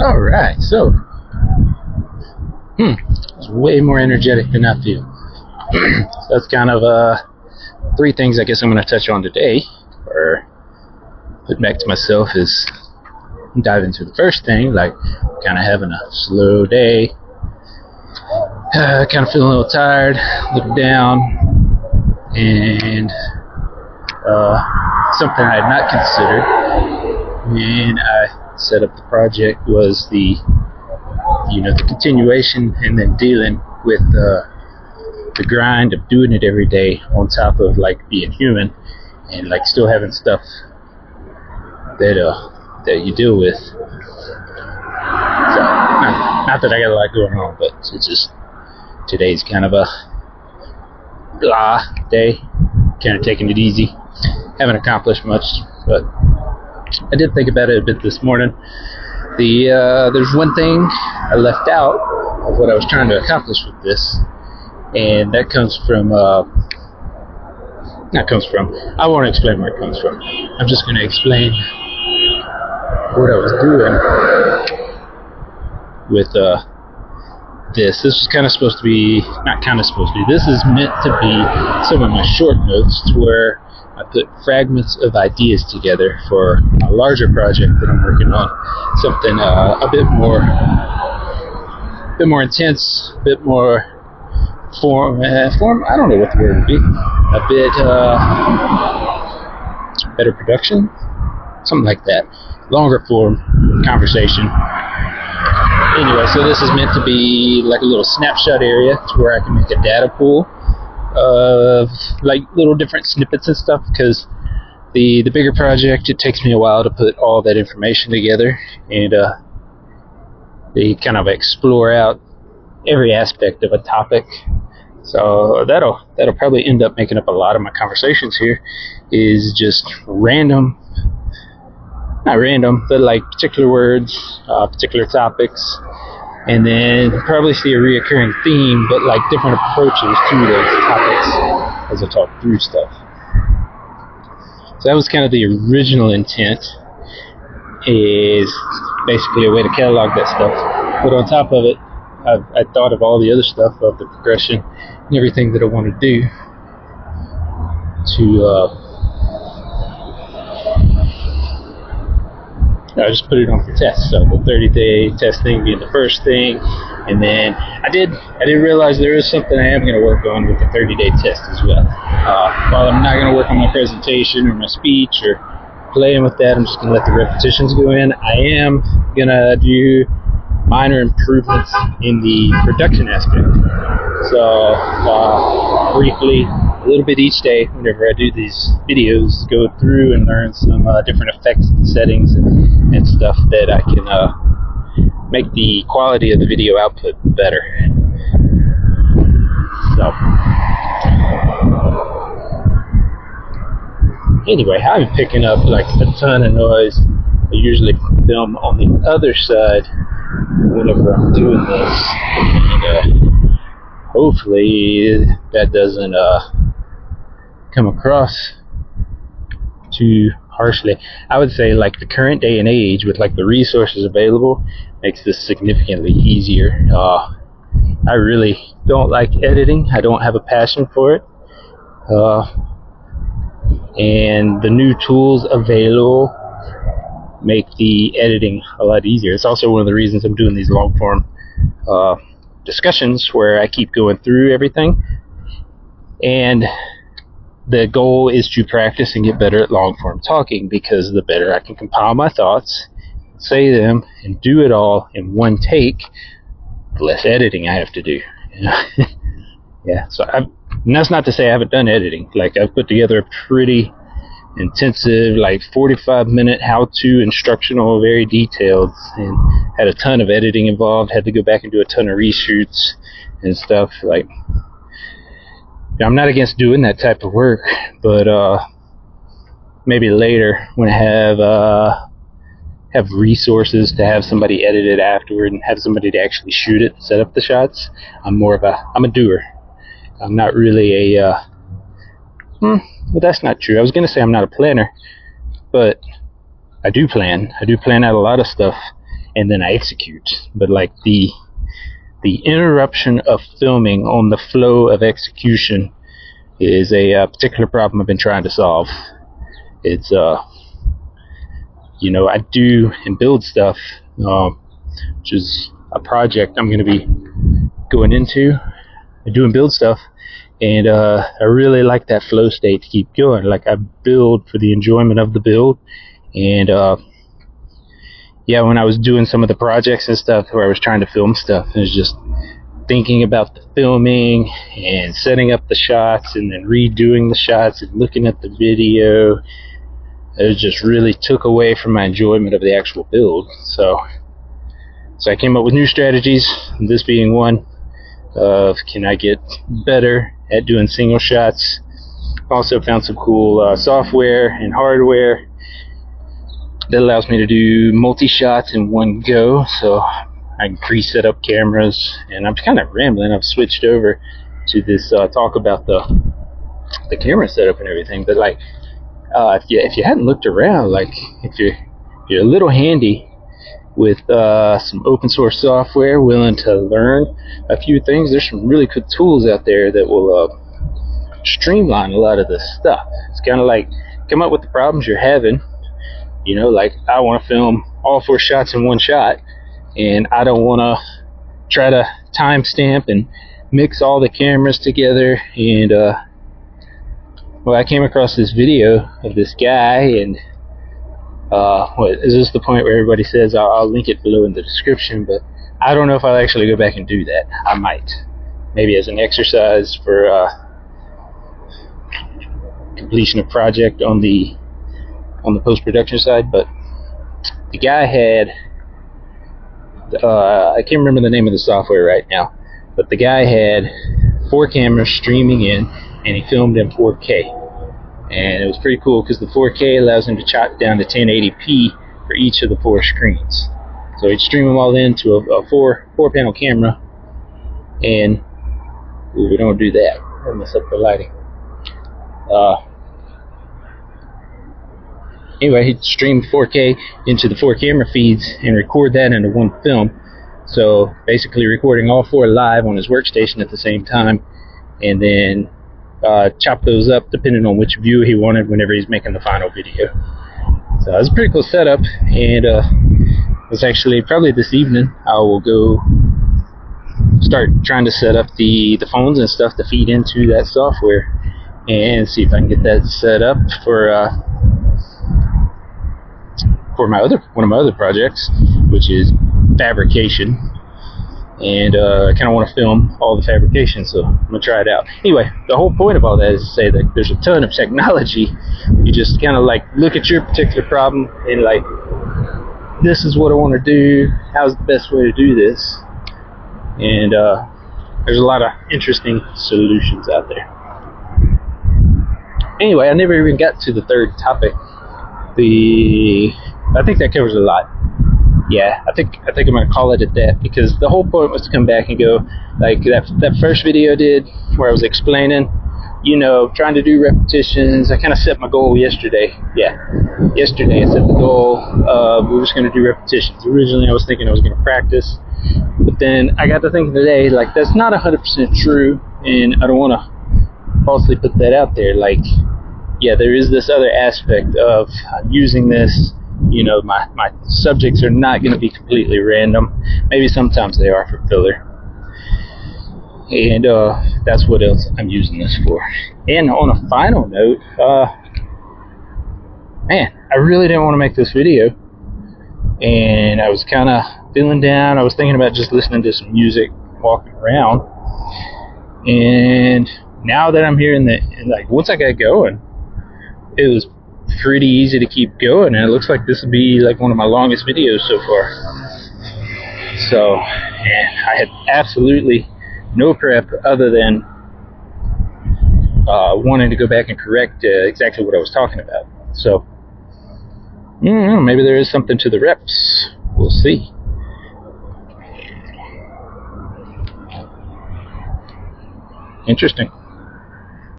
Alright, so it's way more energetic than I feel. So that's kind of three things I guess I'm going to touch on today, or put back to myself, is dive into the first thing, like kind of having a slow day, kind of feeling a little tired, a little down, and something I had not considered when I set up the project was the continuation, and then dealing with the grind of doing it every day on top of like being human and like still having stuff that you deal with. So not that I got a lot going on, but it's just today's kind of a blah day, kind of taking it easy. Haven't accomplished much, but I did think about it a bit this morning. There's one thing I left out of what I was trying to accomplish with this, and that comes from I won't explain where it comes from. I'm just going to explain what I was doing with this. This was kind of supposed to be, not kind of supposed to be, this is meant to be some of my short notes, to where I put fragments of ideas together for a larger project that I'm working on. Something a bit more intense, a bit more form, I don't know what the word would be, a bit better production, something like that, longer form conversation. Anyway, so this is meant to be like a little snapshot area to where I can make a data pool of like little different snippets and stuff, because the bigger project, it takes me a while to put all that information together, and they kind of explore out every aspect of a topic. So that'll probably end up making up a lot of my conversations here, is just random, not random, but like particular words, particular topics, and then probably see a reoccurring theme, but like different approaches to those topics as I talk through stuff. So that was kind of the original intent, is basically a way to catalog that stuff. But on top of it, I thought of all the other stuff, of the progression and everything that I want to do to I just put it on for test. So the 30-day test thing being the first thing, and then I did realize there is something I am going to work on with the 30-day test as well. While I'm not going to work on my presentation or my speech or playing with that, I'm just going to let the repetitions go in. I am going to do minor improvements in the production aspect. So briefly, a little bit each day, whenever I do these videos, go through and learn some different effects and settings and stuff that I can make the quality of the video output better. So anyway, I'm picking up like a ton of noise. I usually film on the other side whenever I'm doing this, and hopefully that doesn't come across too harshly. I would say like the current day and age, with like the resources available, makes this significantly easier. I really don't like editing. I don't have a passion for it, and the new tools available make the editing a lot easier. It's also one of the reasons I'm doing these long form discussions, where I keep going through everything, and the goal is to practice and get better at long form talking, because the better I can compile my thoughts, say them, and do it all in one take, the less editing I have to do. Yeah, so and that's not to say I haven't done editing. Like, I've put together a pretty intensive, like 45-minute how-to instructional, very detailed, and had a ton of editing involved. Had to go back and do a ton of reshoots and stuff. Like, I'm not against doing that type of work, but maybe later when I have resources to have somebody edit it afterward and have somebody to actually shoot it, set up the shots. I'm a doer. I'm not really well, that's not true. I was going to say I'm not a planner, but I do plan out a lot of stuff, and then I execute. But like the interruption of filming on the flow of execution is a particular problem I've been trying to solve. It's you know, I do and build stuff, which is a project I'm going to be going into. I do and build stuff, and I really like that flow state to keep going. Like, I build for the enjoyment of the build, and yeah, when I was doing some of the projects and stuff where I was trying to film stuff, it was just thinking about the filming and setting up the shots and then redoing the shots and looking at the video. It just really took away from my enjoyment of the actual build. So I came up with new strategies, this being one of, can I get better at doing single shots? Also found some cool software and hardware that allows me to do multi-shots in one go, so I can pre-set up cameras. And I'm kind of rambling, I've switched over to this talk about the camera setup and everything. But like, if you hadn't looked around, like if you're a little handy with some open source software, willing to learn a few things, there's some really good tools out there that will streamline a lot of this stuff. It's kind of like, come up with the problems you're having. You know, like, I want to film all 4 shots in one shot, and I don't want to try to timestamp and mix all the cameras together. And well, I came across this video of this guy, and is this the point where everybody says I'll link it below in the description? But I don't know if I'll actually go back and do that. I might, maybe as an exercise for completion of project on the post-production side. But the guy had I can't remember the name of the software right now, but the guy had 4 cameras streaming in, and he filmed in 4K. And it was pretty cool because the 4K allows him to chop down to 1080p for each of the 4 screens. So he'd stream them all into a 4-panel camera, and ooh, we don't do that. I'll mess up the lighting. Anyway, he'd stream 4K into the 4 camera feeds and record that into one film. So basically recording all 4 live on his workstation at the same time, and then chop those up depending on which view he wanted whenever he's making the final video. So it was a pretty cool setup, and it's actually probably this evening I will go start trying to set up the phones and stuff to feed into that software, and see if I can get that set up for one of my other projects, which is fabrication. And I kind of want to film all the fabrication, so I'm going to try it out. Anyway, the whole point of all that is to say that there's a ton of technology. You just kind of like look at your particular problem and like, this is what I want to do, how's the best way to do this? And there's a lot of interesting solutions out there. Anyway, I never even got to the third topic. I think that covers a lot. Yeah, I think I'm gonna call it at that, because the whole point was to come back and go like that first video did, where I was explaining, you know, trying to do repetitions. I kind of set my goal yesterday. Yeah, yesterday I set the goal of we were just gonna do repetitions. Originally I was thinking I was gonna practice, but then I got to thinking today, like, that's not 100% true, and I don't want to falsely put that out there. Like, yeah, there is this other aspect of using this. You know, my subjects are not going to be completely random. Maybe sometimes they are for filler. And that's what else I'm using this for. And on a final note, man, I really didn't want to make this video. And I was kind of feeling down. I was thinking about just listening to some music, walking around. And now that I'm here like, once I got going, it was pretty easy to keep going, and it looks like this would be like one of my longest videos so far. So, and I had absolutely no prep other than wanting to go back and correct exactly what I was talking about. So, maybe there is something to the reps. We'll see. Interesting.